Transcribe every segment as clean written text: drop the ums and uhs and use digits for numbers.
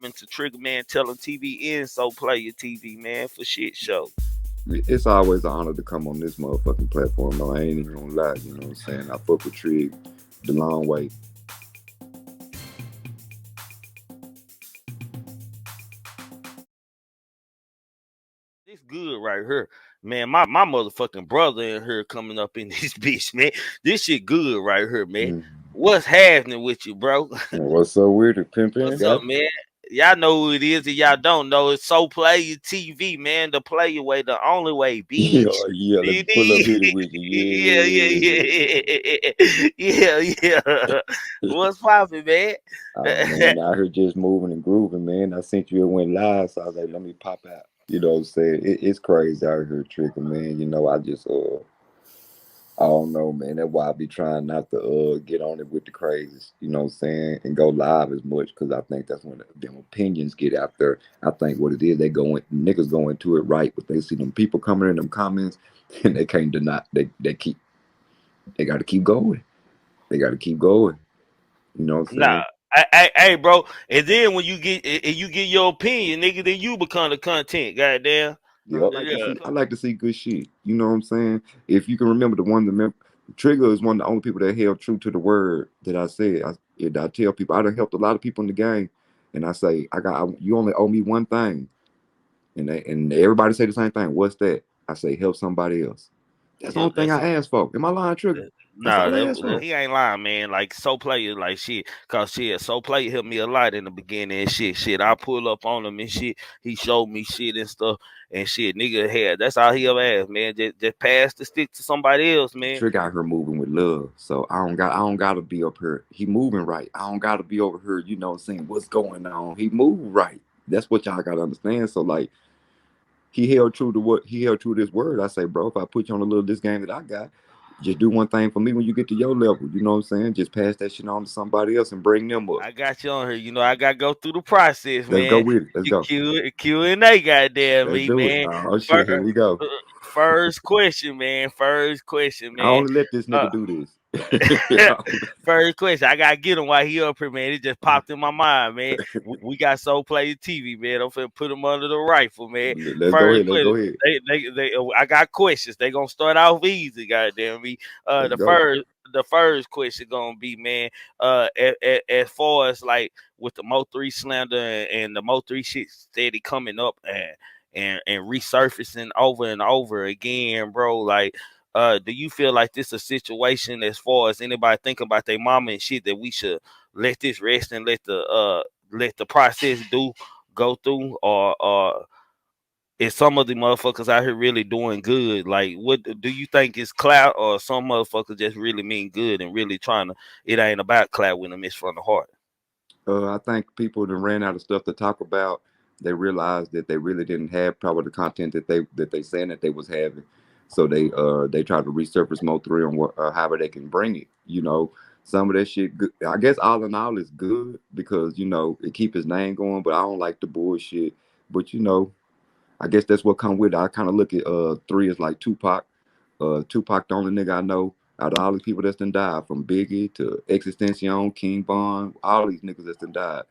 To Triggamantellemtv and Sooplaya TV, man, for shit show. It's always an honor to come on this motherfucking platform. No, I ain't even gonna lie. You know what I'm saying? I fuck with Trig the long way. This good right here. Man, my motherfucking brother in here coming up in this bitch, man. This shit good right here, man. What's happening with you, bro? What's so weird? The pimping? What's up, man? Y'all know who it is, and y'all don't know. It's Sooplaya TV, man. The player way, the only way, bitch. Yeah, let me pull up here with you. Yeah. What's poppin', man? Man, I heard just moving and grooving, man. I seen you went live, so I was like, let me pop out. You know what I'm saying? It's crazy out here tricking, man. You know, I don't know, man. That's why I be trying not to get on it with the crazies, you know what I'm saying, and go live as much because I think that's when them opinions get out there. I think what it is, niggas go into it right, but they see them people coming in them comments and they can't deny they got to keep going. They got to keep going. You know what I'm Nah, saying? hey, bro. And then when you get your opinion, nigga, then you become the content. Goddamn. Yeah, I like to see good shit. You know what I'm saying? If you can remember Trigger is one of the only people that held true to the word that I said. I tell people I done helped a lot of people in the game, and I say you only owe me one thing, and everybody say the same thing. What's that? I say help somebody else. That's the only thing I ask for. Am I lying, Trigger? That's all I ask for. He ain't lying, man. Like Sooplaya, like shit. Cause shit, Sooplaya helped me a lot in the beginning and shit. Shit, I pull up on him and shit. He showed me shit and stuff and shit. Nigga had that's all he ever asked, man. Just pass the stick to somebody else, man. Trick out here moving with love, so I don't gotta be up here. He moving right. I don't gotta be over here, you know, saying what's going on. He moved right. That's what y'all gotta understand. So like, he held true to this word. I say, bro, if I put you on a little this game that I got, just do one thing for me when you get to your level. You know what I'm saying? Just pass that shit on to somebody else and bring them up. I got you on here. You know, I gotta go through the process, Let's go man. with it. Let's go. Q&A, goddamn Let's me, do it. man. Oh shit, here we go. First question, man. First question, I man. only let this nigga do this. First question. I gotta get him while he up here, man. It just popped in my mind, man. We got Sooplaya TV, man. I'm finna put him under the rifle, man. Let's go ahead. Let's go ahead. I got questions. They gonna start off easy, goddamn me. The first question gonna be, man, as far as like with the MO3 slander and the MO3 shit steady coming up and resurfacing over and over again, bro. Like, do you feel like this a situation as far as anybody thinking about their mama and shit that we should let this rest and let the process go through, or is some of the motherfuckers out here really doing good? Like, what do you think is clout, or some motherfuckers just really mean good and really trying to? It ain't about clout when them it's from the heart. I think people that ran out of stuff to talk about. They realized that they really didn't have probably the content that they saying that they was having. So they try to resurface MO3 on however they can bring it. You know, some of that shit. Good. I guess all in all is good because you know it keep his name going. But I don't like the bullshit. But you know, I guess that's what come with it. I kind of look at three as like Tupac. Tupac the only nigga I know out of all the people that's done died, from Biggie to Extension, King Von, all these niggas that's done died.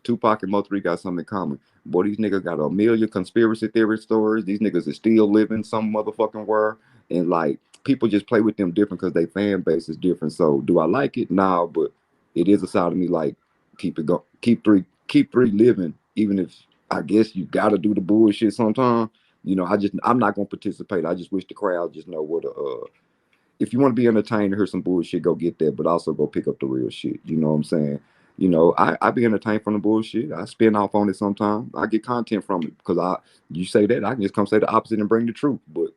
Tupac and Mo3 got something in common. Boy, these niggas got a million conspiracy theory stories. These niggas are still living some motherfucking world. And like people just play with them different because their fan base is different. So do I like it? Nah, but it is a side of me like keep it go keep three living, even if I guess you gotta do the bullshit sometimes. You know, I'm not gonna participate. I just wish the crowd just know what if you want to be entertained and hear some bullshit, go get that, but also go pick up the real shit. You know what I'm saying? You know, I be entertained from the bullshit. I spin off on it sometimes. I get content from it because you say that, I can just come say the opposite and bring the truth. But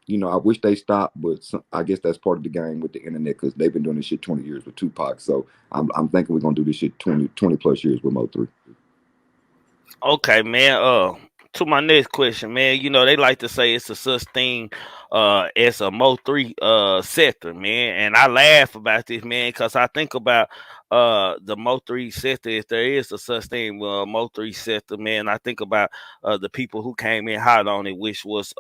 you know, I wish they stopped, but I guess that's part of the game with the internet because they've been doing this shit 20 years with Tupac. So I'm thinking we're gonna do this shit 20 plus years with Mo3. Okay, man. To my next question, man. You know, they like to say it's a such thing as a Mo3 sector, man. And I laugh about this, man, because I think about the Mo3 sector, if there is a such thing with a Mo3 sector, man, I think about the people who came in hot on it, which was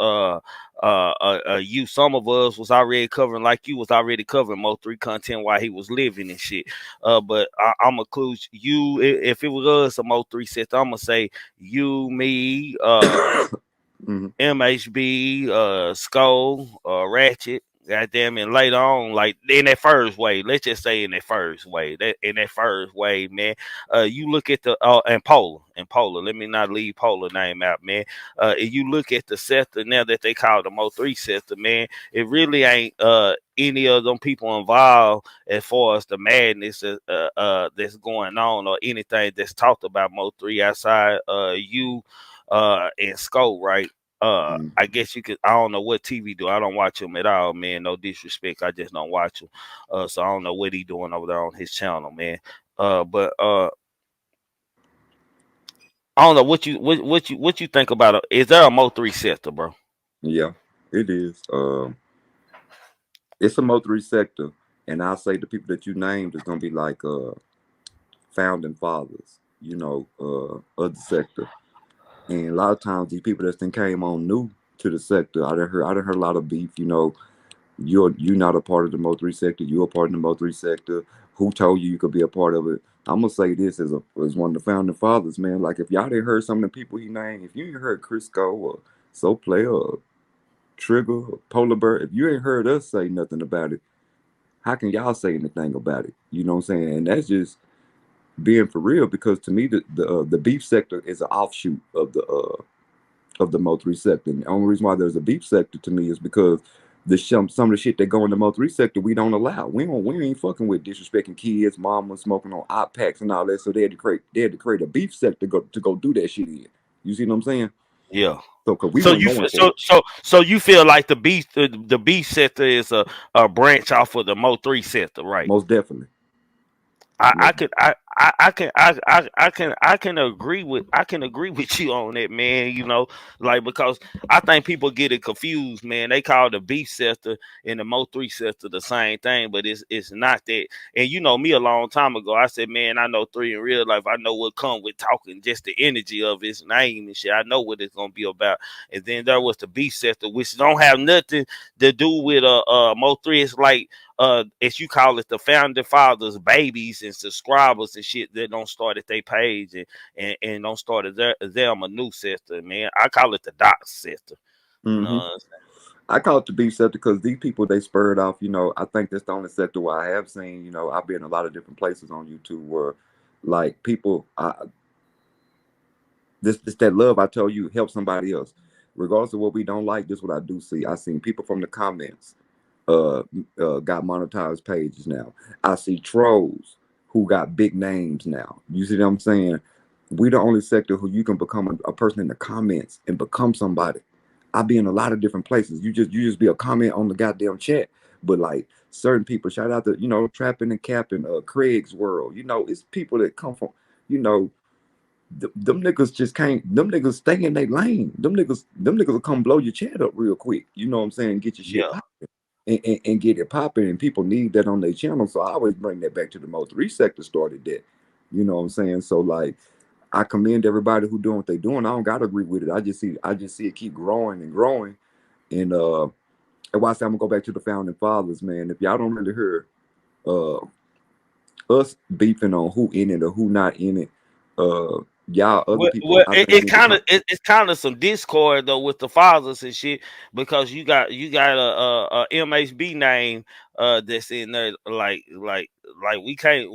you. Some of us was already covering, like you was already covering Mo3 content while he was living and shit. But I'm gonna include you. If it was us a Mo3 sector, I'm gonna say you, me, Mhm. MHB, Skull, Ratchet, goddamn, and later on, like in that first wave, let's just say in that first wave, man, you look at the and Polar. Let me not leave Polar name out, man. If you look at the sector now that they call the Mo3 sector, man, it really ain't any of them people involved as far as the madness that's going on or anything that's talked about Mo3 outside you and Skull, right? Mhm. I guess you could. I don't know what TV do. I don't watch him at all, man. No disrespect. I just don't watch him. So I don't know what he doing over there on his channel, man. But I don't know what you think about it. Is there a Mo3 sector, bro? Yeah, it is. It's a Mo3 sector, and I'll say the people that you named is gonna be like founding fathers, of the sector. And a lot of times these people that then came on new to the sector, I done heard a lot of beef. You're not a part of the Mo3 sector. You're a part of the Mo3 sector. Who told you could be a part of it? I'm gonna say this as one of the founding fathers, man. Like if y'all didn't heard some of the people he named, if you ain't heard Crisco or Sooplaya or Trigger or Polar Bear, if you ain't heard us say nothing about it, how can y'all say anything about it? You know what I'm saying? And that's just being for real, because to me the beef sector is an offshoot of the Mo3 sector. And the only reason why there's a beef sector to me is because some of the shit that go in the Mo3 sector we don't allow. We ain't fucking with disrespecting kids, mama smoking on op packs and all that. So they had to create a beef sector to go do that shit in. You see what I'm saying? Yeah. So because we So weren't you going feel for it, so you feel like the beast sector is a branch off of the Mo3 sector, right? most definitely. I, I Most, could I can agree with you on that, man. Like because I think people get it confused, man. They call the beef sector and the Mo3 sector the same thing, but it's not that. And you know me a long time ago, I said, man, I know three in real life. I know what come with talking, just the energy of his name and shit. I know what it's gonna be about. And then there was the beef sector, which don't have nothing to do with Mo3. It's like as you call it, the founding fathers, babies and subscribers and shit that don't start at their page and don't start at them a new sector, man. I call it the dot sector. You know hmm what I'm I call it the beef sector because these people they spurred off. I think that's the only sector where I have seen. I've been in a lot of different places on YouTube where, like, people, this that love I told you help somebody else, regardless of what we don't like. This is what I do see. I seen people from the comments uh, got monetized pages now. I see trolls who got big names now. You see what I'm saying? We the only sector who you can become a person in the comments and become somebody. I be in a lot of different places. You just be a comment on the goddamn chat. But like certain people, shout out to trapping and capping, Craig's world. It's people that come from, you know, them niggas just can't. Them niggas stay in their lane. Them niggas will come blow your chat up real quick. You know what I'm saying? Get your shit saying? popping and get it popping. And people need that on their channel. So I always bring that back to the Mo3 sector started that. You know what I'm saying? So like I commend everybody who doing what they doing. I don't gotta agree with it. I just see it keep growing and growing. And why I say I'm gonna go back to the founding fathers, man. If y'all don't really hear uh us beefing on who in it or who not in it, uh y'all other people I think need to come. It's kind of some discord though with the fathers and shit because you got a MHB name that's in there like we can't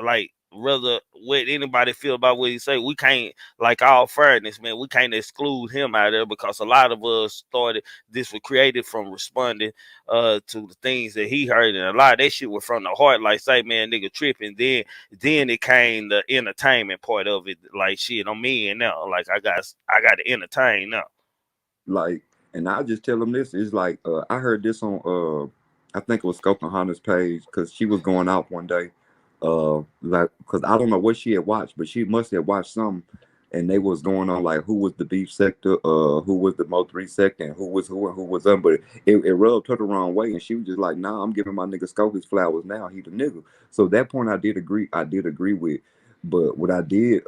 like rather what anybody feel about what he say, we can't, like, all fairness, man, we can't exclude him out of there because a lot of us started, this was created from responding to the things that he heard, and a lot of that shit was from the heart, like say, man, nigga tripping. Then it came the entertainment part of it. Like shit, I'm in now. Like I got to entertain now. Like, and I just tell them this is like I heard this on I think it was Scope and Honda's page because she was going out one day, like because I don't know what she had watched, but she must have watched something. and they was going on like who was the beef sector, who was the Mo3 sector, and who was who and who was them. But it rubbed her the wrong way, and she was just like, "Nah, I'm giving my nigga Scope his flowers now. He the nigga." So that point, I did agree. I did agree with. But what I do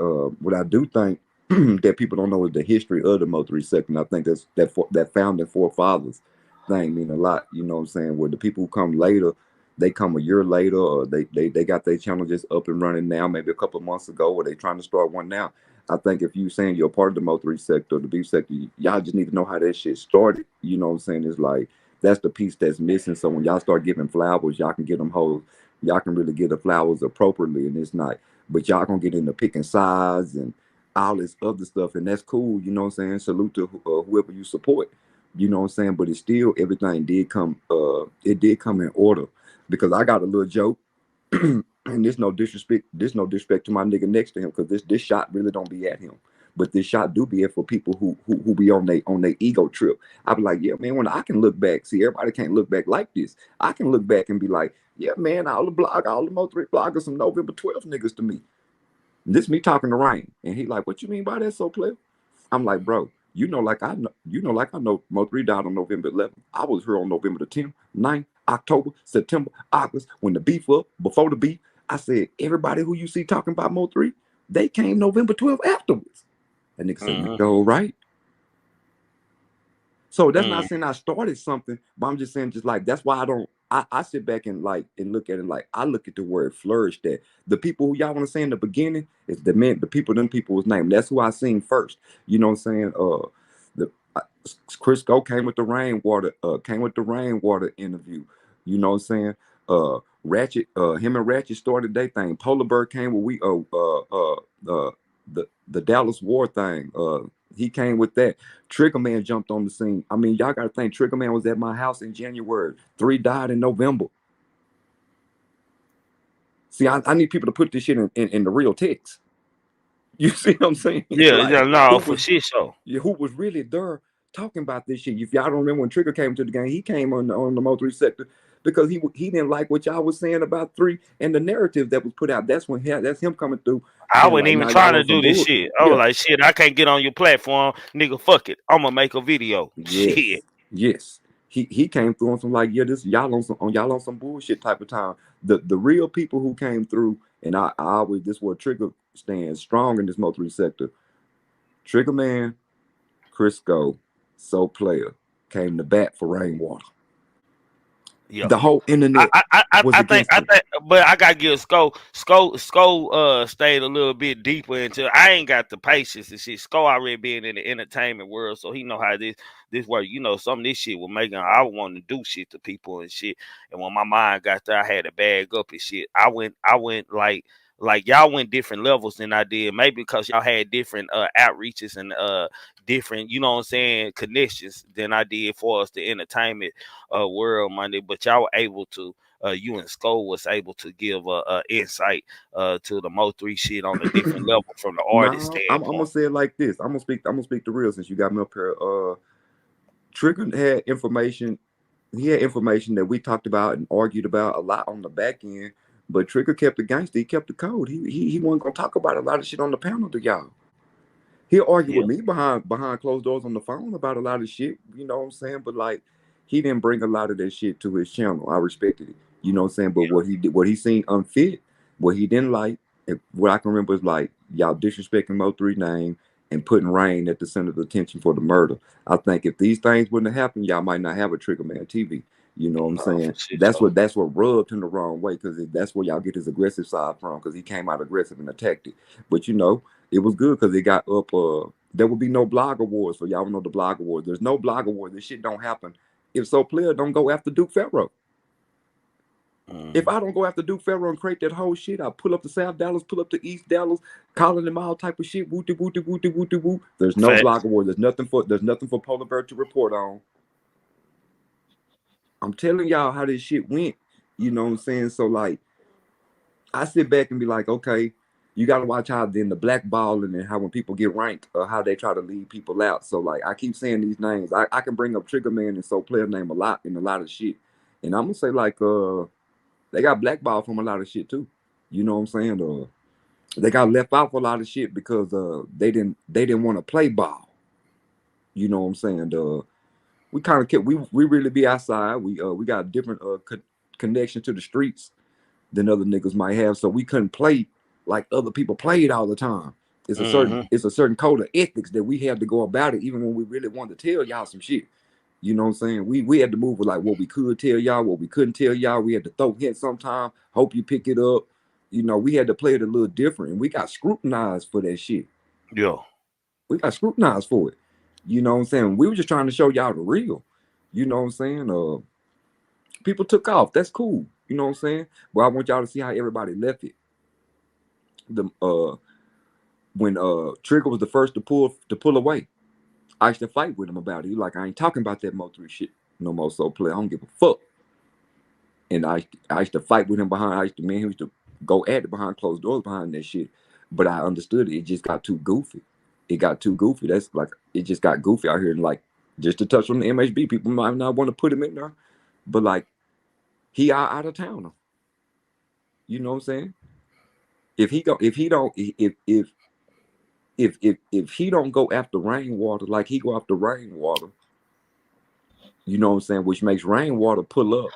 think that people don't know is the history of the Mo3 sector. And I think that founding forefathers thing mean a lot. You know what I'm saying? Where the people who come later, they come a year later, or they got their channel just up and running now, maybe a couple of months ago, or they trying to start one now. I think if you saying you're part of the Mo3 sector, the beef sector, y'all just need to know how that shit started. You know what I'm saying? It's like that's the piece that's missing. So when y'all start giving flowers, y'all can get them whole. Y'all can really get the flowers appropriately, and it's not. But y'all gonna get into picking sides and all this other stuff, and that's cool. You know what I'm saying? Salute to whoever you support. You know what I'm saying? But it's still everything did come. It did come in order because I got a little joke. And there's no disrespect. There's no disrespect to my nigga next to him because this shot really don't be at him, but this shot do be at for people who be on their ego trip. I be like, yeah, man. When I can look back, see, everybody can't look back like this. I can look back and be like, yeah, man, all the Mo3 bloggers, some November 12th niggas to me. This me talking to Ryan, and he like, what you mean by that, so player? I'm like, bro, like I know Mo3 died on November 11th. I was here on November the 10th, 9th, October, September, August, when the beef up, before the beef. I said, everybody who you see talking about Mo3, they came November 12th afterwards. And nigga said, Mm-hmm. go right. So that's Mm-hmm. not saying I started something, but I'm just saying just like that's why I sit back and like and look at it like I look at the word flourished at. The people who y'all want to say in the beginning is the people, them people was named. That's who I seen first. You know what I'm saying? The Chris Go came with the rainwater interview. You know what I'm saying? Ratchet, him and Ratchet started their thing. Polar Bear came with the Dallas War thing. He came with that. Trigger Man jumped on the scene. I mean, y'all got to think Trigger Man was at my house in January. 3 died in November. See, I need people to put this shit in the real text. You see what I'm saying? Yeah, Like yeah, no, who for was shit show. who was really there talking about this shit? If y'all don't remember when Trigger came to the game, he came on the Mo3 sector because he didn't like what y'all was saying about 3 and the narrative that was put out. That's him coming through I saying wasn't like, even now trying y'all on to some do this bull. shit. I was Yeah. like, shit, I can't get on your platform, nigga. Fuck it, I'm gonna make a video. Yes. Shit. Yes. He came through on some like, yeah, this y'all on some bullshit type of time. The real people who came through, and I always this where Trigger stands strong in this Mo3 sector. Trigger Man, Crisco, Sooplaya came to bat for Rainwater. Yeah. The whole internet was against I him. think, but I gotta give stayed a little bit deeper into. I ain't got the patience and shit. Sko already been in the entertainment world, so he know how this work. You know, some of this shit was making I want to do shit to people and shit. And when my mind got there, I had to bag up and shit. I went like y'all went different levels than I did. Maybe because y'all had different outreaches and different, you know what I'm saying, connections than I did for us the entertainment world Monday, but y'all were able to you and Skull was able to give insight to the Mo3 shit on a different level from the artist No, I'm gonna standpoint. say it like this. I'm gonna speak the real since you got me up here. Trigger had information. He had information that we talked about and argued about a lot on the back end. But Trigger kept the gangster. He kept the code. He wasn't gonna talk about a lot of shit on the panel to y'all. He'll argue Yeah, with me behind closed doors on the phone about a lot of shit. You know what I'm saying? But like, he didn't bring a lot of that shit to his channel. I respected it. You know what I'm saying? But what he did, what he seen unfit, what he didn't like, what I can remember is like y'all disrespecting Mo3 name and putting Rain at the center of attention for the murder. I think if these things wouldn't have happened, y'all might not have a Trigger Man TV. You know what I'm no, for saying? shit. That's what rubbed him the wrong way because that's where y'all get his aggressive side from because he came out aggressive and attacked it. But you know, it was good because it got up. There will be no blog awards for y'all know the blog awards. There's no blog awards. This shit don't happen. If Sooplaya don't go after Duke Ferro. If Mm, I don't go after Duke Ferro and create that whole shit, I pull up to South Dallas, pull up to East Dallas, calling them all type of shit. Wooty wooty wooty wooty woo. There's no blog facts. award. There's nothing for Polar Bear to report on. I'm telling y'all how this shit went. You know what I'm saying? So like I sit back and be like, okay, you got to watch how then the blackballing and how when people get ranked or how they try to leave people out. So like I keep saying these names. I can bring up Trigger Man and Sooplaya name a lot in a lot of shit. And I'm gonna say like they got blackballed from a lot of shit too. You know what I'm saying? They got left out for a lot of shit because they didn't want to play ball. You know what I'm saying? We kind of kept we really be outside. We got a different connection to the streets than other niggas might have, so we couldn't play like other people played all the time. Mm-hmm. It's a certain code of ethics that we had to go about it, even when we really wanted to tell y'all some shit. You know what I'm saying? We had to move with like what we could tell y'all, what we couldn't tell y'all. We had to throw hints sometime, hope you pick it up. You know, we had to play it a little different, and we got scrutinized for that shit. Yeah. We got scrutinized for it. You know what I'm saying? We were just trying to show y'all the real. You know what I'm saying? People took off. That's cool. You know what I'm saying? But I want y'all to see how everybody left it. The when Trigger was the first to pull away, I used to fight with him about it. He like, I ain't talking about that MO3 shit no more. So play, I don't give a fuck. And I used to fight with him behind. He used to go at it behind closed doors behind that shit. But I understood it. It just got too goofy. It got too goofy. That's like it just got goofy out here. And like just to touch on the MHB, people might not want to put him in there, but like he out of towner. You know what I'm saying? If he don't go after rainwater like he go after rainwater, you know what I'm saying, which makes rainwater pull up,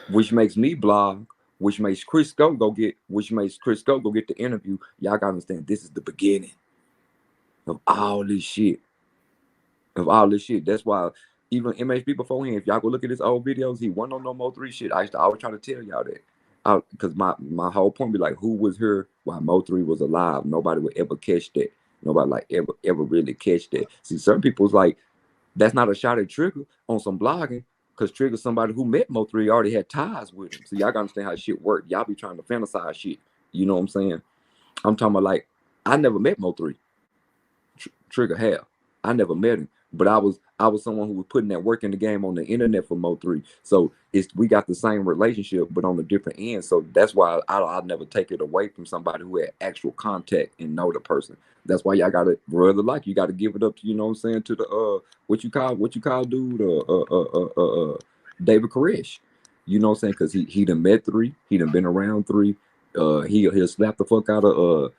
which makes me blog, which makes Chris go get the interview. Y'all gotta understand this is the beginning of all this shit. That's why even MHB beforehand, if y'all go look at his old videos, he wasn't on no MO3 shit. I used to always try to tell y'all that. Because my whole point be like, who was here while MO3 was alive? Nobody would ever catch that. Nobody like ever really catch that. See, certain people's like, that's not a shot at Trigger on some blogging, because Trigger's somebody who met Mo3, already had ties with him. So y'all gotta understand how shit work. Y'all be trying to fantasize shit. You know what I'm saying? I'm talking about like, I never met Mo3. Trigger have. I never met him, but I was someone who was putting that work in the game on the internet for Mo3. So we got the same relationship, but on a different end. So that's why I'll never take it away from somebody who had actual contact and know the person. That's why y'all gotta brother like you gotta give it up to, you know what I'm saying, to the what you call dude David Koresh. You know what I'm saying? Because he done met 3, he done been around 3. He'll slap the fuck out of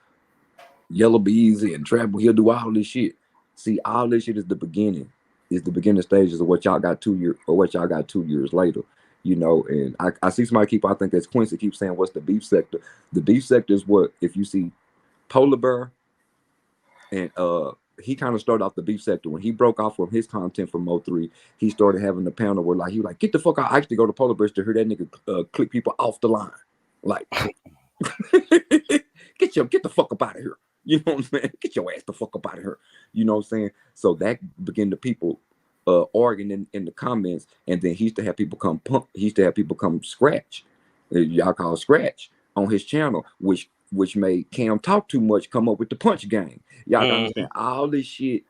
Yellow Beezy and Trap. He'll do all this shit. See, all this shit is the beginning. Is the beginning stages of what y'all got 2 years later. You know, and I see somebody I think that's Quincy keeps saying, what's the beef sector? The beef sector is what, if you see Polar Bear and he kind of started off the beef sector when he broke off from his content from Mo3. He started having the panel where like he was like, get the fuck out. I actually go to Polar Bears to hear that nigga click people off the line. Like get the fuck up out of here. You know what I'm saying? Get your ass the fuck up out of here. You know what I'm saying? So that began to people arguing in the comments, and then he used to have people come scratch. Y'all call scratch on his channel, which made Cam Talk Too Much come up with the punch game. Y'all gotta understand all this shit.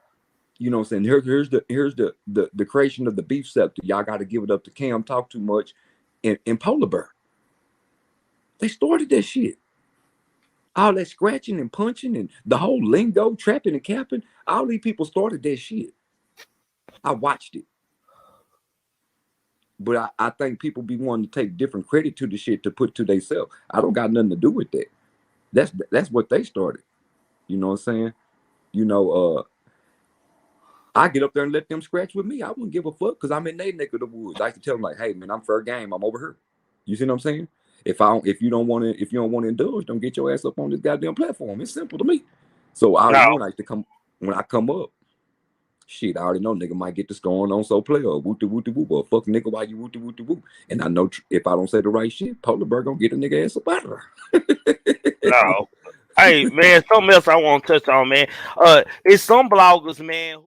You know what I'm saying? Here's the creation of the beef scepter. Y'all gotta give it up to Cam Talk Too Much and Polar Bear. They started that shit. All that scratching and punching and the whole lingo, trapping and capping, all these people started that shit. I watched it. But I think people be wanting to take different credit to the shit to put to themselves. I don't got nothing to do with that. That's what they started. You know what I'm saying? You know, I get up there and let them scratch with me. I wouldn't give a fuck because I'm in their neck of the woods. I used to tell them like, hey man, I'm fair game. I'm over here. You see what I'm saying? If you don't want to indulge, don't get your ass up on this goddamn platform. It's simple to me. So I already know when I come up, shit, I already know nigga might get this going on Sooplaya or wooty wooty whoop or fuck nigga why you wooty wooty whoop. And I know if I don't say the right shit, Polar Bear gonna get a nigga ass up out of there. No. Hey man, something else I want to touch on, man. It's some bloggers, man,